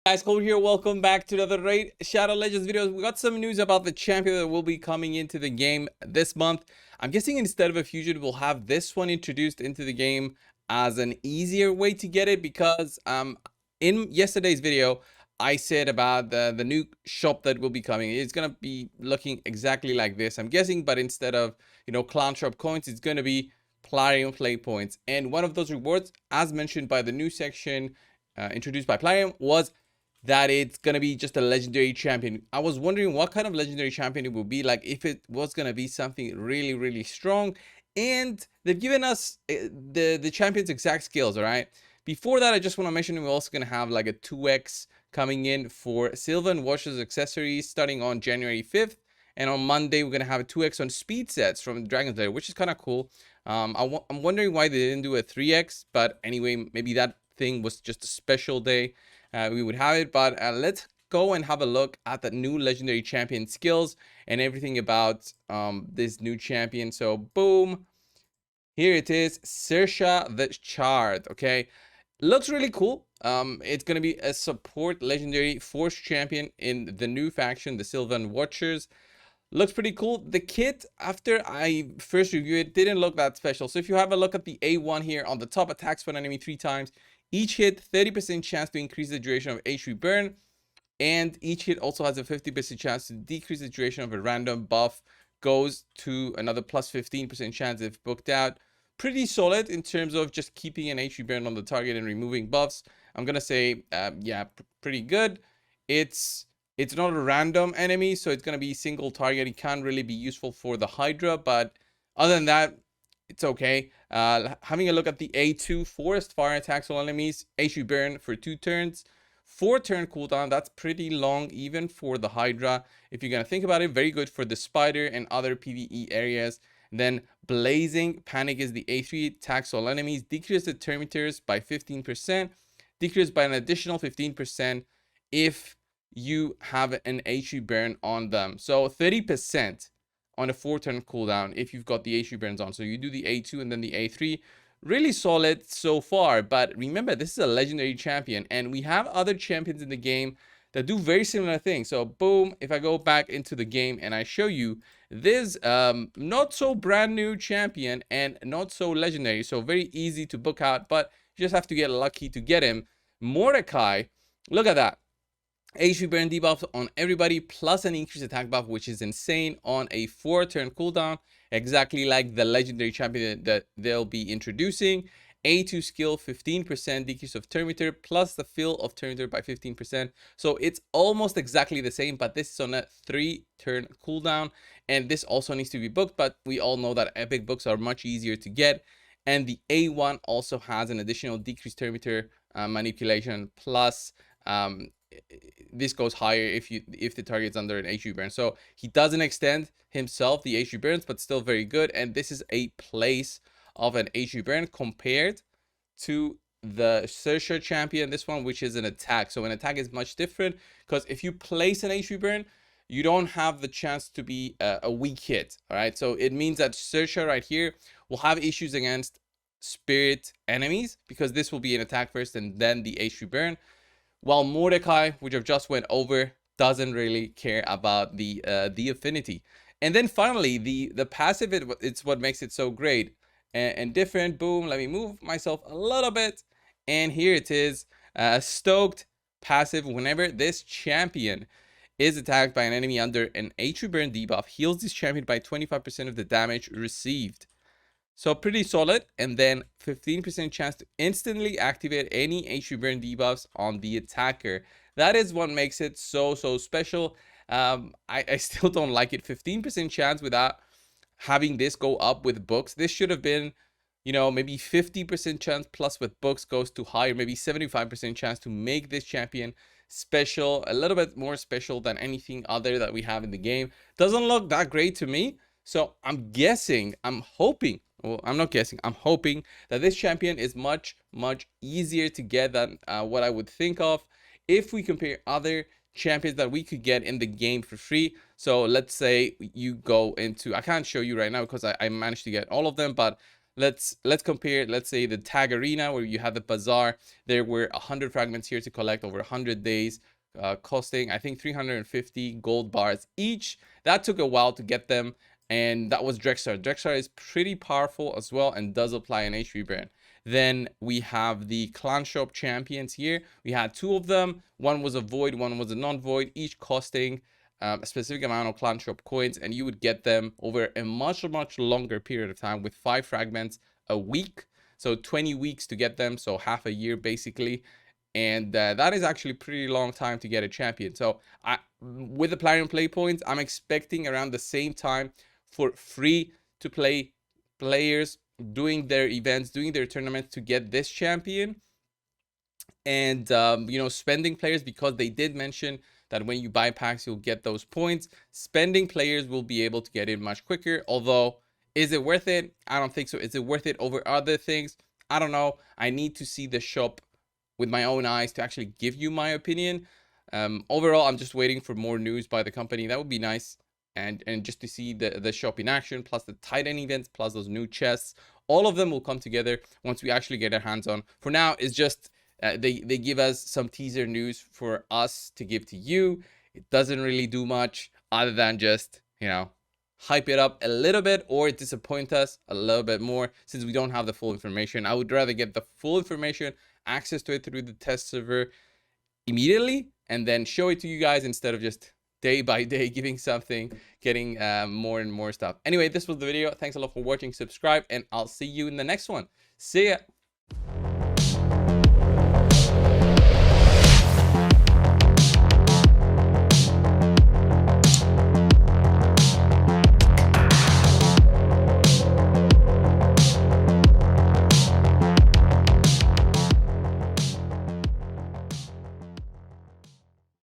Guys, Cole here. Welcome back to another Raid Shadow Legends videos. We got some news about the champion that will be coming into the game this month. I'm guessing instead of a fusion, we'll have this one introduced into the game as an easier way to get it, because in yesterday's video I said about the new shop that will be coming. It's gonna be looking exactly like this, I'm guessing, but instead of clown shop coins, it's gonna be Plarium play points. And one of those rewards, as mentioned by the new section introduced by Plarium, was that it's gonna be just a legendary champion. I was wondering what kind of legendary champion it would be, like if it was gonna be something really strong. And they've given us the champion's exact skills. All right, before that, I just want to mention we're also gonna have like a 2x coming in for Sylvan Watchers accessories starting on January 5th, and on Monday we're gonna have a 2x on speed sets from Dragon's Lair, which is kind of cool. I'm wondering why they didn't do a 3x, but anyway, maybe that thing was just a special day. We would have it. But let's go and have a look at the new legendary champion skills and everything about this new champion. So boom, here it is, Sersha the Chard. Okay, looks really cool. It's gonna be a support legendary force champion in the new faction, the Sylvan Watchers. Looks pretty cool. The kit, after I first reviewed it, didn't look that special. So if you have a look at the A1 here on the top, attacks one enemy 3 times. Each hit 30% chance to increase the duration of HP burn, and each hit also has a 50% chance to decrease the duration of a random buff. Goes to another plus 15% chance if booked out. Pretty solid in terms of just keeping an HP burn on the target and removing buffs. I'm gonna say, yeah, pretty good. It's not a random enemy, so it's gonna be single target. It can't really be useful for the Hydra, but other than that, it's okay. Having a look at the A2, forest fire attacks all enemies, HP burn for 2 turns, 4 turn cooldown. That's pretty long even for the Hydra. If you're gonna think about it, very good for the spider and other PvE areas. And then blazing panic is the A3, attacks all enemies, decrease the termitors by 15%, decrease by an additional 15% if you have an HP burn on them. So 30% on a 4-turn cooldown if you've got the HP burns on. So you do the A2 and then the A3. Really solid so far, but remember, this is a legendary champion, and we have other champions in the game that do very similar things. So boom, if I go back into the game and I show you this not so brand new champion and not so legendary, so very easy to book out, but you just have to get lucky to get him. Mordecai, look at that. HP burn debuff on everybody, plus an increased attack buff, which is insane, on a 4-turn cooldown, exactly like the legendary champion that they'll be introducing. A2 skill, 15% decrease of termitor, plus the fill of termitor by 15%. So it's almost exactly the same, but this is on a 3-turn cooldown, and this also needs to be booked, but we all know that epic books are much easier to get. And the A1 also has an additional decreased termitor manipulation, plus this goes higher if the target's under an HP burn. So he doesn't extend himself the HP burns, but still very good. And this is a place of an HP burn compared to the Sersha champion, this one, which is an attack. So an attack is much different, because if you place an HP burn, you don't have the chance to be a weak hit. All right, so it means that Sersha right here will have issues against spirit enemies, because this will be an attack first and then the HP burn. While Mordecai, which I've just went over, doesn't really care about the affinity. And then finally, the passive, it's what makes it so great and different. Boom, let me move myself a little bit. And here it is, stoked passive. Whenever this champion is attacked by an enemy under an HP burn debuff, heals this champion by 25% of the damage received. So pretty solid. And then 15% chance to instantly activate any HP burn debuffs on the attacker. That is what makes it so special. I still don't like it. 15% chance without having this go up with books. This should have been, maybe 50% chance plus with books goes to higher, maybe 75% chance to make this champion special, a little bit more special than anything other that we have in the game. Doesn't look that great to me. So I'm hoping, well, I'm not guessing, I'm hoping that this champion is much easier to get than what I would think of if we compare other champions that we could get in the game for free. So let's say you go into, I can't show you right now because I managed to get all of them, but let's compare. Let's say the tag arena where you had the bazaar. There were 100 fragments here to collect over 100 days, costing I think 350 gold bars each. That took a while to get them, and that was Drexar. Drexar is pretty powerful as well and does apply an HP burn. Then we have the clan shop champions here. We had two of them. One was a void, one was a non-void, each costing a specific amount of clan shop coins, and you would get them over a much longer period of time with 5 fragments a week. So 20 weeks to get them, so half a year basically. And that is actually a pretty long time to get a champion. So with the platinum play points, I'm expecting around the same time for free to play players doing their events, doing their tournaments to get this champion. And you know, spending players, because they did mention that when you buy packs you'll get those points. Spending players will be able to get it much quicker, although is it worth it? I don't think so. Is it worth it over other things? I don't know. I need to see the shop with my own eyes to actually give you my opinion. Overall, I'm just waiting for more news by the company. That would be nice. And just to see the shop in action, plus the Titan events, plus those new chests. All of them will come together once we actually get our hands on. For now, it's just they give us some teaser news for us to give to you. It doesn't really do much other than just, you know, hype it up a little bit or disappoint us a little bit more, since we don't have the full information. I would rather get the full information, access to it through the test server immediately, and then show it to you guys instead of just day by day giving something, getting more and more stuff. Anyway, this was the video. Thanks a lot for watching. Subscribe, and I'll see you in the next one. See ya.